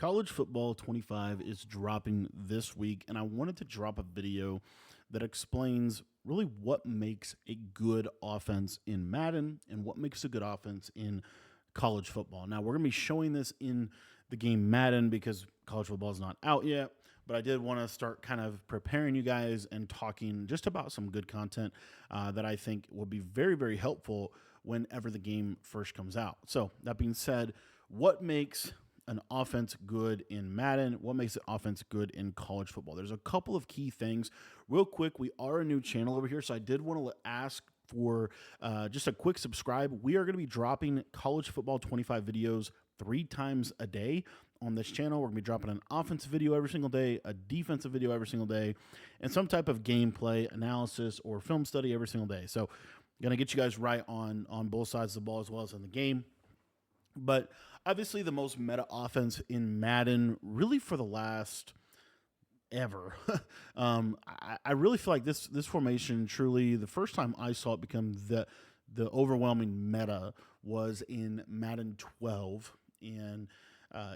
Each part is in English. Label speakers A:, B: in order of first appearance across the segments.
A: College Football 25 is dropping this week, and I wanted to drop a video that explains really what makes a good offense in Madden and what makes a good offense in college football. Now, we're going to be showing this in the game Madden because college football is not out yet, but I did want to start kind of preparing you guys and talking just about some good content that I think will be very, very helpful whenever the game first comes out. So, that being said, what makes an offense good in Madden? What makes an offense good in college football? There's a couple of key things. Real quick, we are a new channel over here, so I did want to ask for just a quick subscribe. We are going to be dropping college football 25 videos 3 times a day on this channel. We're going to be dropping an offensive video every single day, a defensive video every single day, and some type of gameplay analysis or film study every single day. So going to get you guys right on both sides of the ball as well as in the game. But obviously the most meta offense in Madden really for the last ever. I really feel like this formation truly, the first time I saw it become the overwhelming meta was in Madden 12, and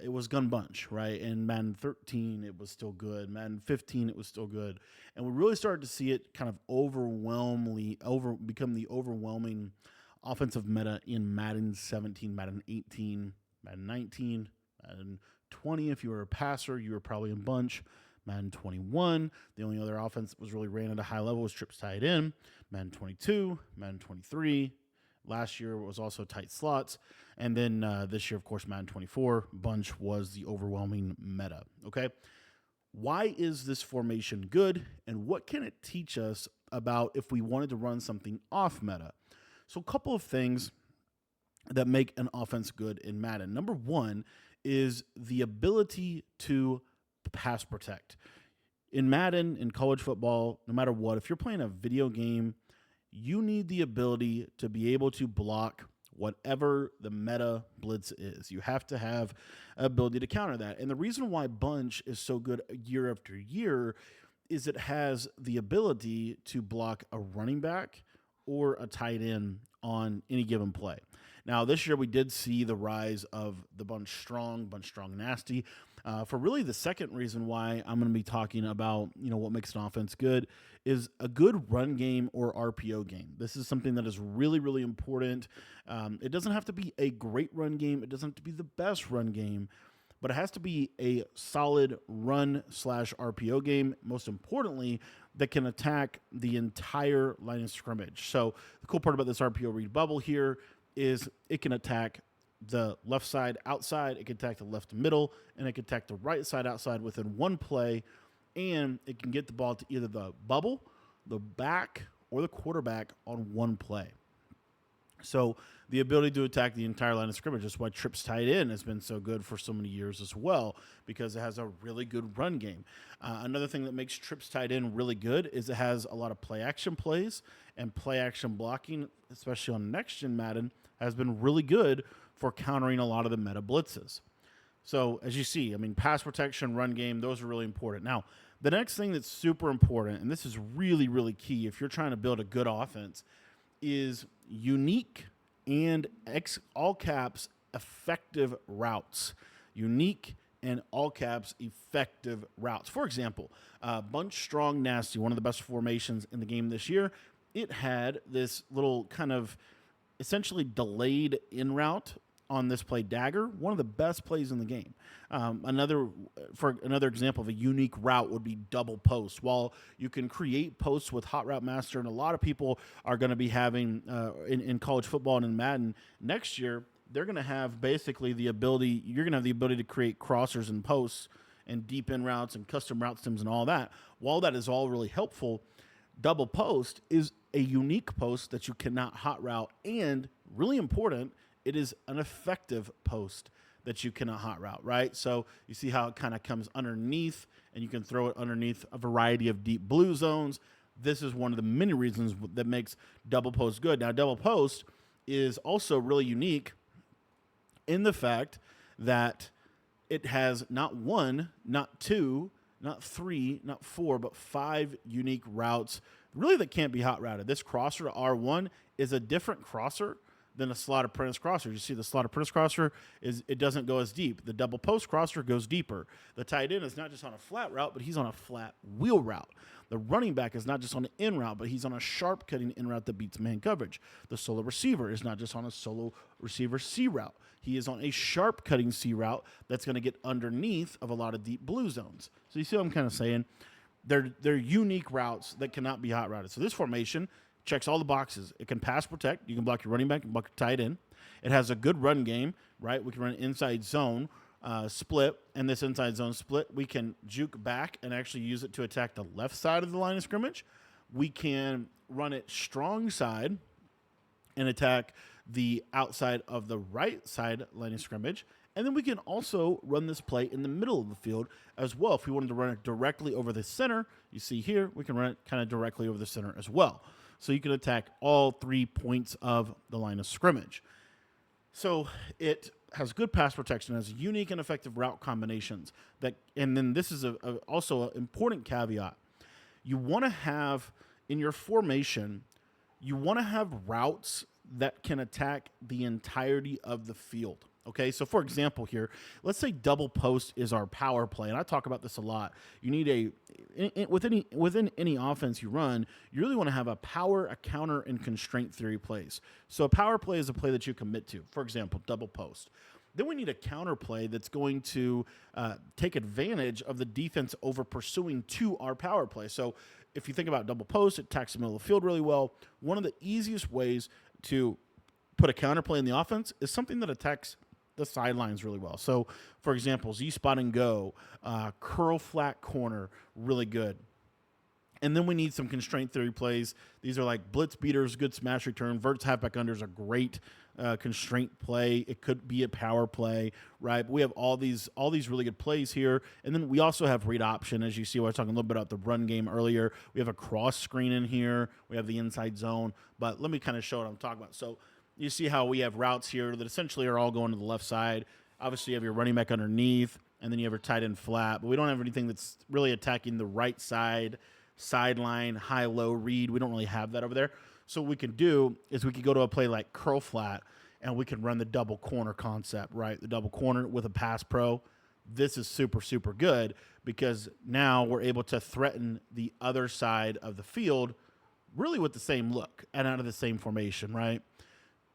A: it was Gun Bunch, right? And Madden 13, it was still good. Madden 15, it was still good. And we really started to see it kind of become the overwhelming offensive meta in Madden 17, Madden 18, Madden 19, Madden 20. If you were a passer, you were probably in Bunch. Madden 21, the only other offense that was really ran at a high level was trips tied in. Madden 22, Madden 23. Last year was also tight slots. And then this year, of course, Madden 24, Bunch was the overwhelming meta. Okay. Why is this formation good? And what can it teach us about if we wanted to run something off meta? So a couple of things that make an offense good in Madden. Number one is the ability to pass protect. In Madden, in college football, no matter what, if you're playing a video game, you need the ability to be able to block whatever the meta blitz is. You have to have ability to counter that. And the reason why Bunch is so good year after year is it has the ability to block a running back or a tight end on any given play. Now, this year we did see the rise of the Bunch Strong Nasty. For really the second reason why I'm going to be talking about, what makes an offense good is a good run game or RPO game. This is something that is really, really important. It doesn't have to be a great run game. It doesn't have to be the best run game, but it has to be a solid run/RPO game. Most importantly, that can attack the entire line of scrimmage. So the cool part about this RPO read bubble here is it can attack the left side outside, it can attack the left middle, and it can attack the right side outside within one play, and it can get the ball to either the bubble, the back, or the quarterback on one play. So the ability to attack the entire line of scrimmage is why trips tight in has been so good for so many years as well, because it has a really good run game. Another thing that makes trips tight in really good is it has a lot of play action plays, and play action blocking, especially on next gen Madden, has been really good for countering a lot of the meta blitzes. So as you see, pass protection, run game, those are really important. Now, the next thing that's super important, and this is really, really key if you're trying to build a good offense, is unique and all caps effective routes. Unique and all caps effective routes. For example, Bunch Strong Nasty, one of the best formations in the game this year, it had this little kind of essentially delayed in route on this play dagger, one of the best plays in the game. Another example of a unique route would be double post. While you can create posts with Hot Route Master, and a lot of people are going to be having in college football and in Madden next year, they're going to have basically the ability. You're going to have the ability to create crossers and posts and deep in routes and custom route stems and all that. While that is all really helpful, double post is a unique post that you cannot hot route, and really important, it is an effective post that you cannot hot route, right? So you see how it kind of comes underneath, and you can throw it underneath a variety of deep blue zones. This is one of the many reasons that makes double post good. Now, double post is also really unique in the fact that it has not one, not two, not three, not four, but 5 unique routes really that can't be hot routed. This crosser to R1 is a different crosser than a slot apprentice crosser. You see the slot apprentice crosser it doesn't go as deep. The double post crosser goes deeper. The tight end is not just on a flat route, but he's on a flat wheel route. The running back is not just on an in route, but he's on a sharp cutting in route that beats man coverage. The solo receiver is not just on a solo receiver C route. He is on a sharp cutting C route that's going to get underneath of a lot of deep blue zones. So you see what I'm kind of saying? They're unique routes that cannot be hot routed. So this formation checks all the boxes. It can pass protect. You can block your running back and block your tight end. It has a good run game, right? We can run an inside zone split, and this inside zone split, we can juke back and actually use it to attack the left side of the line of scrimmage. We can run it strong side and attack the outside of the right side line of scrimmage. And then we can also run this play in the middle of the field as well. If we wanted to run it directly over the center, you see here, we can run it kind of directly over the center as well. So you can attack all 3 points of the line of scrimmage. So it has good pass protection, has unique and effective route combinations. And then this is also an important caveat. You want to have, in your formation, you want to have routes that can attack the entirety of the field. Okay, so for example here, let's say double post is our power play, and I talk about this a lot. You need within any offense you run, you really want to have a power, a counter, and constraint theory plays. So a power play is a play that you commit to. For example, double post. Then we need a counter play that's going to take advantage of the defense over pursuing to our power play. So if you think about double post, it attacks the middle of the field really well. One of the easiest ways to put a counter play in the offense is something that attacks the sidelines really well. So, for example, Z spot and go, curl flat corner, really good. And then we need some constraint theory plays. These are like blitz beaters, good smash return. Verts halfback unders are great constraint play. It could be a power play, right? But we have all these really good plays here. And then we also have read option. As you see, I was talking a little bit about the run game earlier. We have a cross screen in here. We have the inside zone. But let me kind of show what I'm talking about. So you see how we have routes here that essentially are all going to the left side. Obviously, you have your running back underneath, and then you have your tight end flat. But we don't have anything that's really attacking the right side, sideline, high-low read. We don't really have that over there. So what we can do is we can go to a play like curl flat, and we can run the double corner concept, right? The double corner with a pass pro. This is super, super good because now we're able to threaten the other side of the field really with the same look and out of the same formation, right?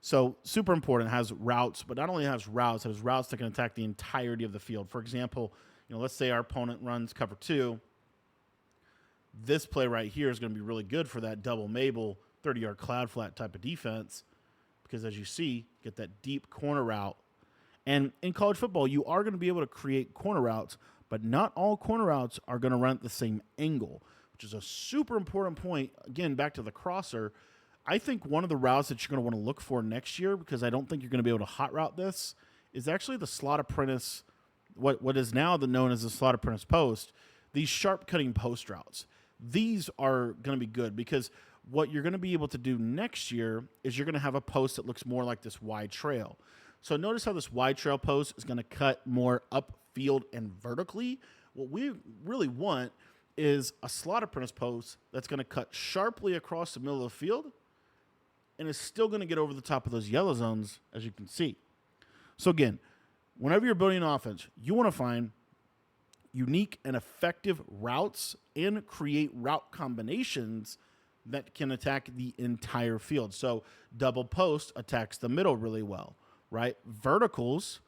A: So super important. It has routes, but not only has routes, it has routes that can attack the entirety of the field. For example, let's say our opponent runs cover 2. This play right here is going to be really good for that double Mabel 30-yard cloud flat type of defense because, as you see, get that deep corner route. And in college football, you are going to be able to create corner routes, but not all corner routes are going to run at the same angle, which is a super important point. Again, back to the crosser. I think one of the routes that you're going to want to look for next year, because I don't think you're going to be able to hot route this, is actually the slot apprentice, what is now known as the slot apprentice post, these sharp cutting post routes. These are going to be good because what you're going to be able to do next year is you're going to have a post that looks more like this wide trail. So notice how this wide trail post is going to cut more upfield and vertically. What we really want is a slot apprentice post that's going to cut sharply across the middle of the field and is still going to get over the top of those yellow zones, as you can see. So again, whenever you're building an offense, you want to find unique and effective routes and create route combinations that can attack the entire field. So double post attacks the middle really well, right? Verticals,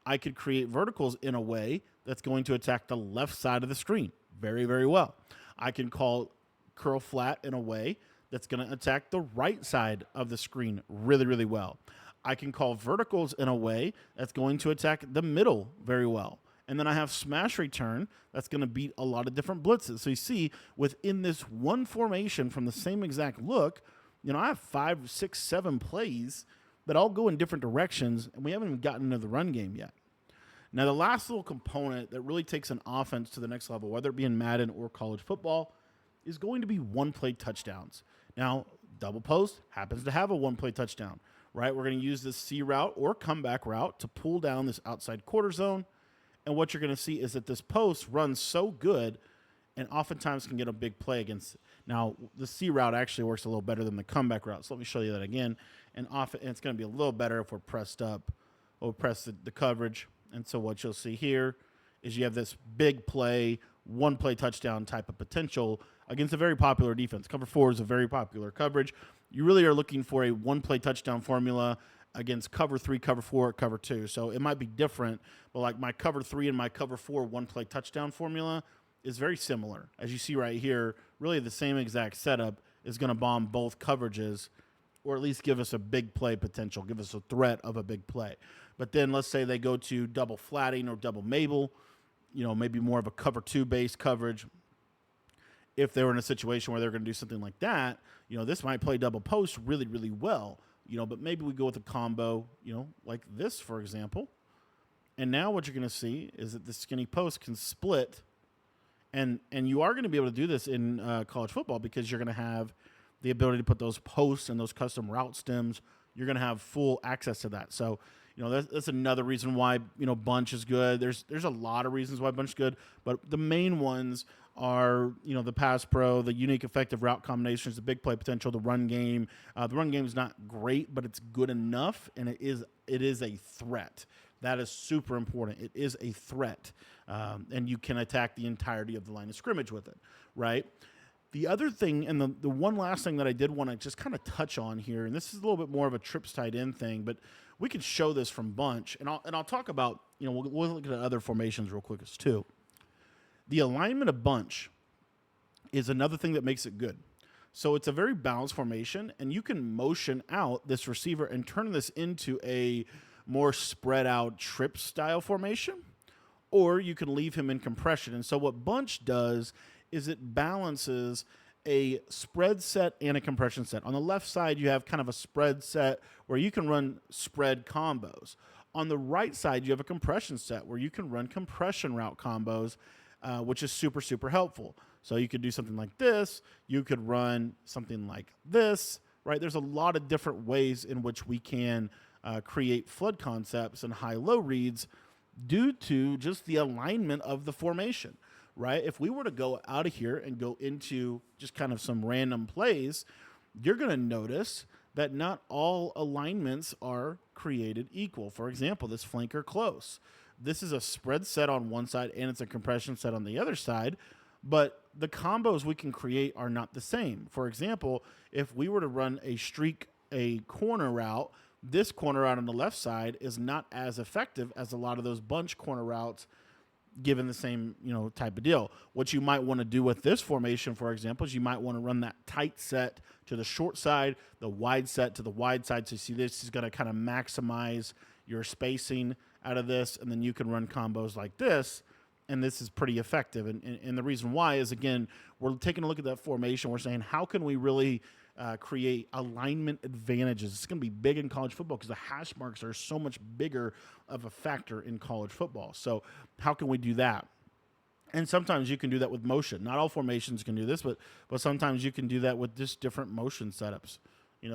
A: I could create verticals in a way that's going to attack the left side of the screen very, very well. I can call curl flat in a way that's going to attack the right side of the screen really, really well. I can call verticals in a way that's going to attack the middle very well. And then I have smash return that's going to beat a lot of different blitzes. So you see, within this one formation from the same exact look, I have 5, 6, 7 plays that all go in different directions, and we haven't even gotten into the run game yet. Now, the last little component that really takes an offense to the next level, whether it be in Madden or college football, is going to be one-play touchdowns. Now, double post happens to have a one-play touchdown, right? We're going to use this C route or comeback route to pull down this outside quarter zone. And what you're going to see is that this post runs so good and oftentimes can get a big play against it. Now, the C route actually works a little better than the comeback route. So let me show you that again. And it's going to be a little better if we're pressed up. We'll press the coverage. And so what you'll see here is you have this big play, one play touchdown type of potential against a very popular defense. Cover 4 is a very popular coverage. You really are looking for a one play touchdown formula against cover 3, cover 4, cover 2. So it might be different, but like my cover 3 and my cover 4 one play touchdown formula is very similar. As you see right here, really the same exact setup is going to bomb both coverages, or at least give us a big play potential, give us a threat of a big play. But then let's say they go to double flatting or double Mabel, maybe more of a cover 2 base coverage. If they were in a situation where they're going to do something like that, this might play double post really, really well. But maybe we go with a combo, like this, for example. And now what you're going to see is that the skinny post can split. And you are going to be able to do this in college football because you're going to have the ability to put those posts and those custom route stems. You're going to have full access to that. So, that's another reason why, bunch is good. There's a lot of reasons why bunch is good, but the main ones are, the pass pro, the unique effective route combinations, the big play potential, the run game. The run game is not great, but it's good enough, and it is a threat. That is super important. It is a threat, and you can attack the entirety of the line of scrimmage with it, right? The other thing, and the one last thing that I did want to just kind of touch on here, and this is a little bit more of a trips tight end thing, but we can show this from bunch, and I'll talk about, we'll look at other formations real quick too. The alignment of bunch is another thing that makes it good. So it's a very balanced formation, and you can motion out this receiver and turn this into a more spread out trip style formation, or you can leave him in compression. And so what bunch does is it balances a spread set and a compression set. On the left side, you have kind of a spread set where you can run spread combos. On the right side, you have a compression set where you can run compression route combos, which is super, super helpful. So you could do something like this. You could run something like this, right? There's a lot of different ways in which we can create flood concepts and high-low reads due to just the alignment of the formation, right? If we were to go out of here and go into just kind of some random plays, you're going to notice that not all alignments are created equal. For example, this flanker close. This is a spread set on one side and it's a compression set on the other side, but the combos we can create are not the same. For example, if we were to run a corner route, this corner route on the left side is not as effective as a lot of those bunch corner routes given the same, type of deal. What you might want to do with this formation, for example, is you might want to run that tight set to the short side, the wide set to the wide side. So you see this is going to kind of maximize your spacing out of this, and then you can run combos like this, and this is pretty effective. And the reason why is, again, we're taking a look at that formation. We're saying, how can we really create alignment advantages? It's going to be big in college football because the hash marks are so much bigger of a factor in college football. So how can we do that? And sometimes you can do that with motion. Not all formations can do this, but sometimes you can do that with just different motion setups.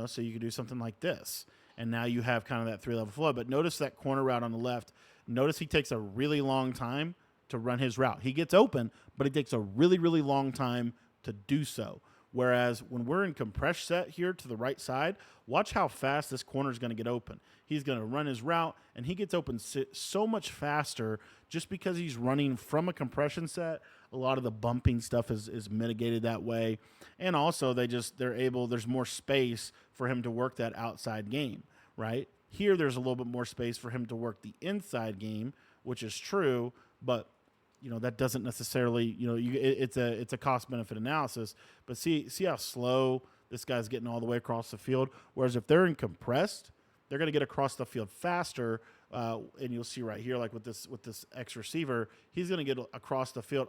A: So you can do something like this. And now you have kind of that 3-level flow. But notice that corner route on the left. Notice he takes a really long time to run his route. He gets open, but it takes a really, really long time to do so. Whereas when we're in compress set here to the right side, watch how fast this corner is going to get open. He's going to run his route, and he gets open so much faster just because he's running from a compression set. A lot of the bumping stuff is mitigated that way. And also there's more space for him to work that outside game, right? Here there's a little bit more space for him to work the inside game, which is true, but that doesn't necessarily, it's a cost benefit analysis, but see how slow this guy's getting all the way across the field. Whereas if they're in compressed, they're going to get across the field faster. And you'll see right here, like with this X receiver, he's going to get across the field.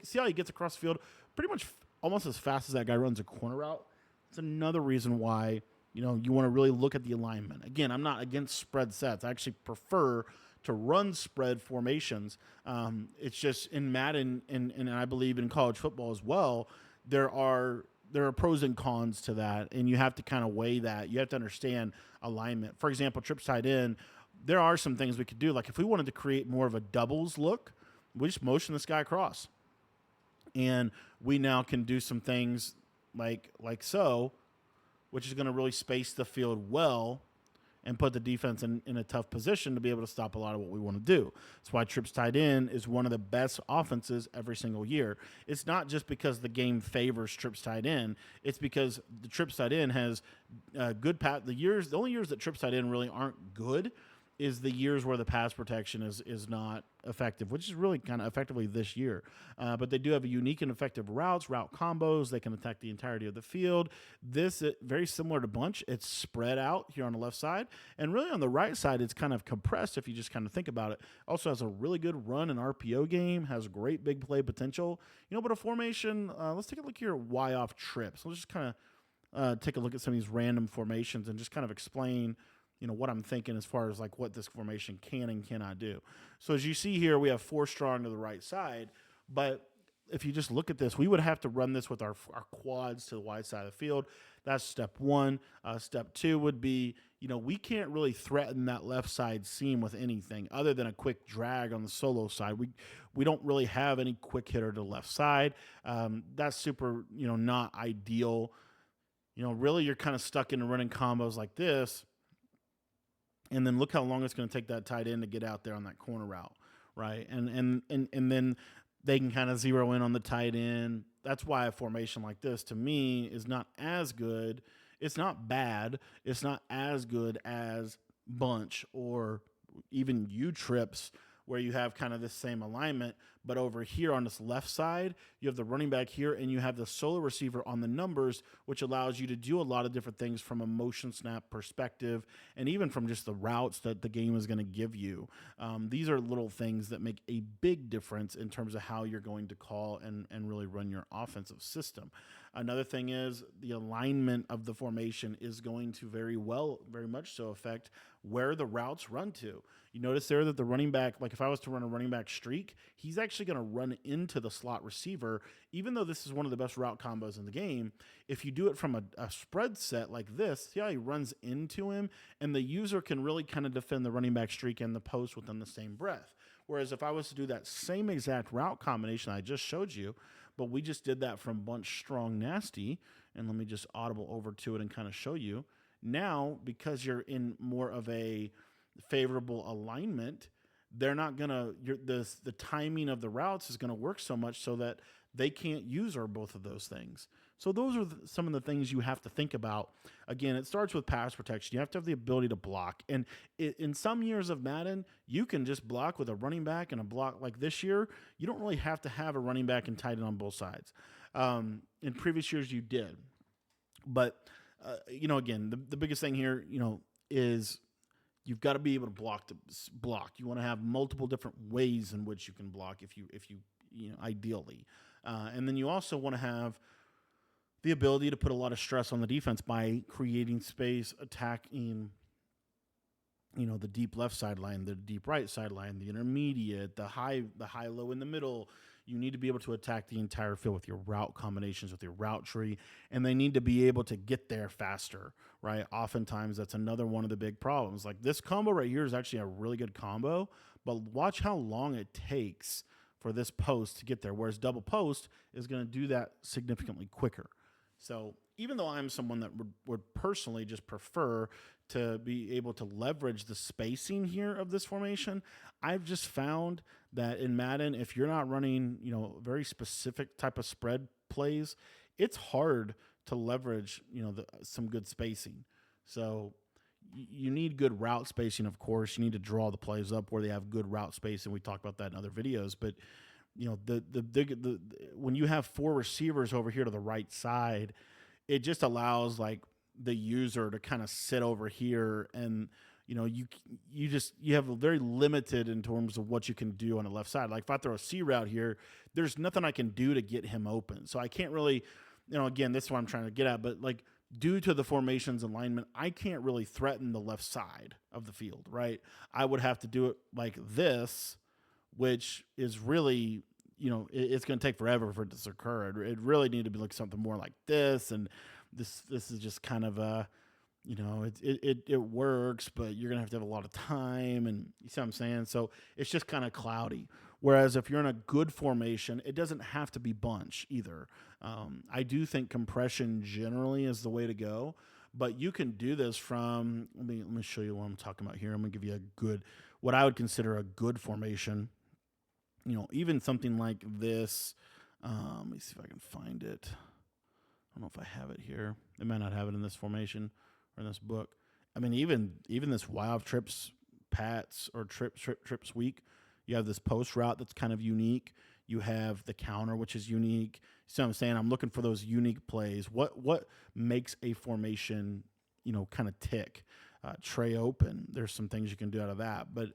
A: See how he gets across the field pretty much almost as fast as that guy runs a corner route. It's another reason why, you want to really look at the alignment. Again, I'm not against spread sets. I actually prefer to run spread formations. It's just in Madden and I believe in college football as well, there are pros and cons to that, and you have to kind of weigh that. You have to understand alignment. For example, trips tight end, there are some things we could do. Like if we wanted to create more of a doubles look, we just motion this guy across. And we now can do some things like so, which is going to really space the field well and put the defense in a tough position to be able to stop a lot of what we want to do. That's why trips tight end is one of the best offenses every single year. It's not just because the game favors trips tight end. It's because the trips tight end has good pass. The only years that trips tight end really aren't good is the years where the pass protection is not effective, which is really kind of effectively this year. But they do have a unique and effective route combos. They can attack the entirety of the field. This very similar to bunch. It's spread out here on the left side, and really on the right side, it's kind of compressed if you just kind of think about it. Also has a really good run and RPO game. Has great big play potential. But a formation. Let's take a look here at Y off trips. Let's just kind of take a look at some of these random formations and just kind of explain what I'm thinking as far as like what this formation can and cannot do. So as you see here, we have 4 strong to the right side, but if you just look at this, we would have to run this with our quads to the wide side of the field. That's step 1. Step 2 would be, we can't really threaten that left side seam with anything other than a quick drag on the solo side. We don't really have any quick hitter to the left side. That's super, not ideal. Really you're kind of stuck into running combos like this. And then look how long it's going to take that tight end to get out there on that corner route, right? And then they can kind of zero in on the tight end. That's why a formation like this, to me, is not as good. It's not bad. It's not as good as bunch or even U trips, where you have kind of the same alignment. But over here on this left side, you have the running back here, and you have the solo receiver on the numbers, which allows you to do a lot of different things from a motion snap perspective, and even from just the routes that the game is going to give you. These are little things that make a big difference in terms of how you're going to call and really run your offensive system. Another thing is the alignment of the formation is going to very much so affect where the routes run to. You notice there that the running back, like if I was to run a running back streak, he's actually going to run into the slot receiver, even though this is one of the best route combos in the game. If you do it from a spread set like this, see how he runs into him, and the user can really kind of defend the running back streak and the post within the same breath. Whereas if I was to do that same exact route combination I just showed you, but we just did that from bunch strong nasty, and let me just audible over to it and kind of show you. Now, because you're in more of a favorable alignment, they're not gonna the timing of the routes is gonna work so much so that they can't use or both of those things. So those are some of the things you have to think about. Again, it starts with pass protection. You have to have the ability to block. And in some years of Madden, you can just block with a running back and a block. Like this year, you don't really have to have a running back and tight end on both sides. In previous years, you did. But, again, the biggest thing here, is you've got to be able to block. You want to have multiple different ways in which you can block if you ideally. And then you also want to have the ability to put a lot of stress on the defense by creating space, attacking, the deep left sideline, the deep right sideline, the intermediate, the high low in the middle. You need to be able to attack the entire field with your route combinations, with your route tree, and they need to be able to get there faster, right? Oftentimes, that's another one of the big problems. Like this combo right here is actually a really good combo, but watch how long it takes for this post to get there, whereas double post is going to do that significantly quicker. So even though I'm someone that would personally just prefer to be able to leverage the spacing here of this formation, I've just found that in Madden, if you're not running, very specific type of spread plays, it's hard to leverage, some good spacing. So you need good route spacing, of course. You need to draw the plays up where they have good route spacing. We talked about that in other videos, but when you have 4 receivers over here to the right side, it just allows like the user to kind of sit over here, and you have a very limited in terms of what you can do on the left side. Like if I throw a C route here, there's nothing I can do to get him open. So I can't really, again, this is what I'm trying to get at, but like due to the formation's alignment, I can't really threaten the left side of the field, right? I would have to do it like this, which is really, it's going to take forever for it to occur. It really need to be like something more like this. And this is just kind of it works, but you're going to have a lot of time. And you see what I'm saying? So it's just kind of cloudy. Whereas if you're in a good formation, it doesn't have to be bunch either. I do think compression generally is the way to go, but you can do this from. Let me show you what I'm talking about here. I'm gonna give you a good, what I would consider a good formation. Even something like this. Let me see if I can find it. I don't know if I have it here. They might not have it in this formation or in this book. I mean, even this wild trips, pats, or trips week, you have this post route that's kind of unique. You have the counter, which is unique. So I'm saying I'm looking for those unique plays. What makes a formation, kind of tick? Tray open. There's some things you can do out of that, but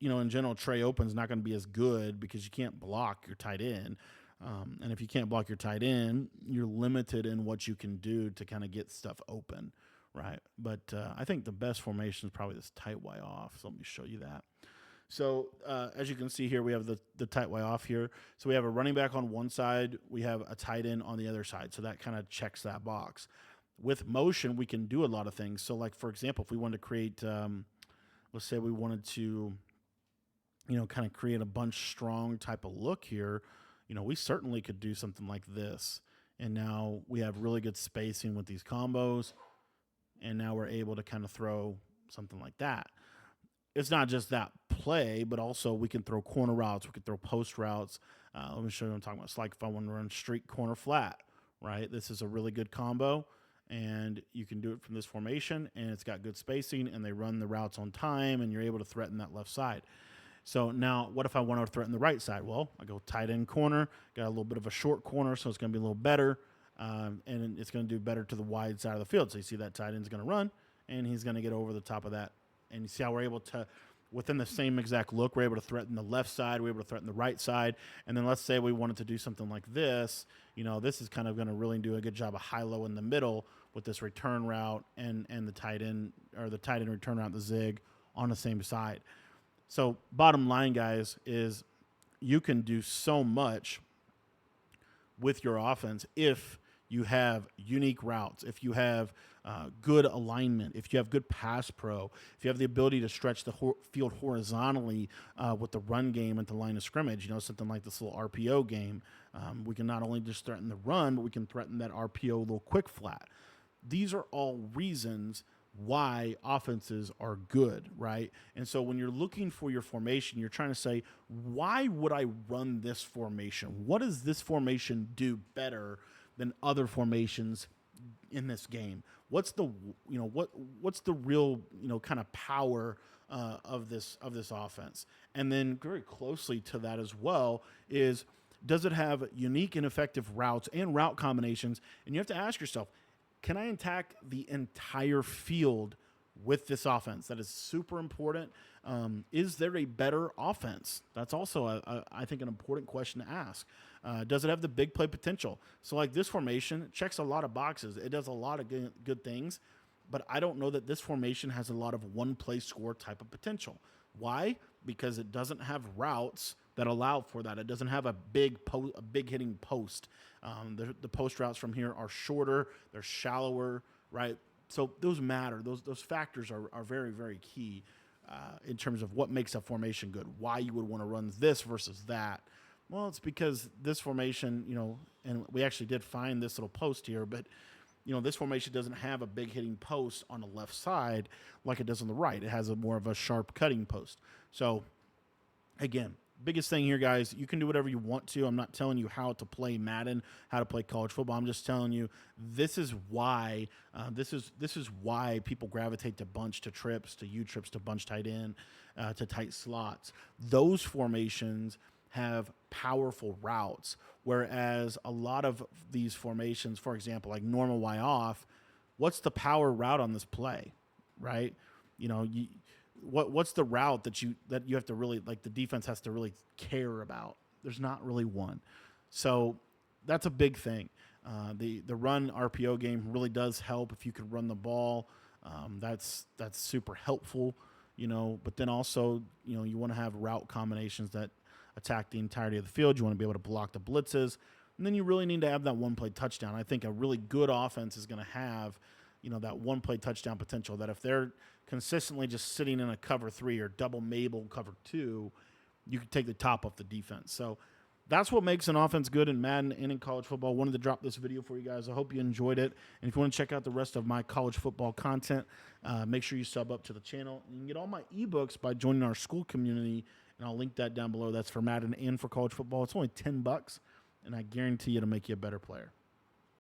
A: in general, tray open is not going to be as good because you can't block your tight end. And if you can't block your tight end, you're limited in what you can do to kind of get stuff open, right? But I think the best formation is probably this tight Y off. So let me show you that. So as you can see here, we have the tight Y off here. So we have a running back on one side. We have a tight end on the other side. So that kind of checks that box. With motion, we can do a lot of things. So like, for example, if we wanted to create, let's say we wanted to, kind of create a bunch strong type of look here, we certainly could do something like this. And now we have really good spacing with these combos. And now we're able to kind of throw something like that. It's not just that play, but also we can throw corner routes. We can throw post routes. Let me show you what I'm talking about. It's like if I want to run streak corner flat, right? This is a really good combo. And you can do it from this formation, and it's got good spacing, and they run the routes on time, and you're able to threaten that left side. So now what if I want to threaten the right side? Well, I go tight end corner, got a little bit of a short corner, so it's going to be a little better, and it's going to do better to the wide side of the field. So you see that tight end's going to run, and he's going to get over the top of that. And you see how we're able to, within the same exact look, we're able to threaten the left side, we're able to threaten the right side. And then let's say we wanted to do something like this. This is kind of going to really do a good job of high-low in the middle with this return route and the tight end, or the tight end return route, the zig, on the same side. So bottom line, guys, is you can do so much with your offense if you have unique routes, if you have good alignment, if you have good pass pro, if you have the ability to stretch the field horizontally with the run game at the line of scrimmage, something like this little RPO game. We can not only just threaten the run, but we can threaten that RPO little quick flat. These are all reasons why offenses are good, right? And so when you're looking for your formation, you're trying to say, why would I run this formation? What does this formation do better than other formations in this game? What's the what's the real kind of power of this offense? And then very closely to that as well is, does it have unique and effective routes and route combinations? And you have to ask yourself, can I attack the entire field with this offense? That is super important. Is there a better offense? That's also, I think, an important question to ask. Does it have the big play potential? So like this formation checks a lot of boxes. It does a lot of good things, but I don't know that this formation has a lot of one-play score type of potential. Why? Because it doesn't have routes that allow for that. It doesn't have a big hitting post. The post routes from here are shorter. They're shallower, right? So those matter. Those factors are very, very key in terms of what makes a formation good. Why you would want to run this versus that. Well, it's because this formation, and we actually did find this little post here, but this formation doesn't have a big hitting post on the left side like it does on the right. It has more of a sharp cutting post. So again, biggest thing here, guys, you can do whatever you want to. I'm not telling you how to play Madden, how to play college football. I'm just telling you this is why this is why people gravitate to bunch, to trips, to U trips, to bunch tight end, to tight slots. Those formations have powerful routes, whereas a lot of these formations, for example, like normal Y off, what's the power route on this play, right? What's the route that you have to really, like, the defense has to really care about? There's not really one. So that's a big thing. The run RPO game really does help if you can run the ball. That's super helpful, but then also, you want to have route combinations that attack the entirety of the field. You want to be able to block the blitzes. And then you really need to have that one-play touchdown. I think a really good offense is going to have, that one-play touchdown potential, that if they're consistently just sitting in a cover 3 or double Mabel cover 2, you can take the top off the defense. So that's what makes an offense good in Madden and in college football. Wanted to drop this video for you guys. I hope you enjoyed it. And if you want to check out the rest of my college football content, make sure you sub up to the channel. You can get all my ebooks by joining our school community, and I'll link that down below. That's for Madden and for college football. It's only $10, and I guarantee you it'll make you a better player.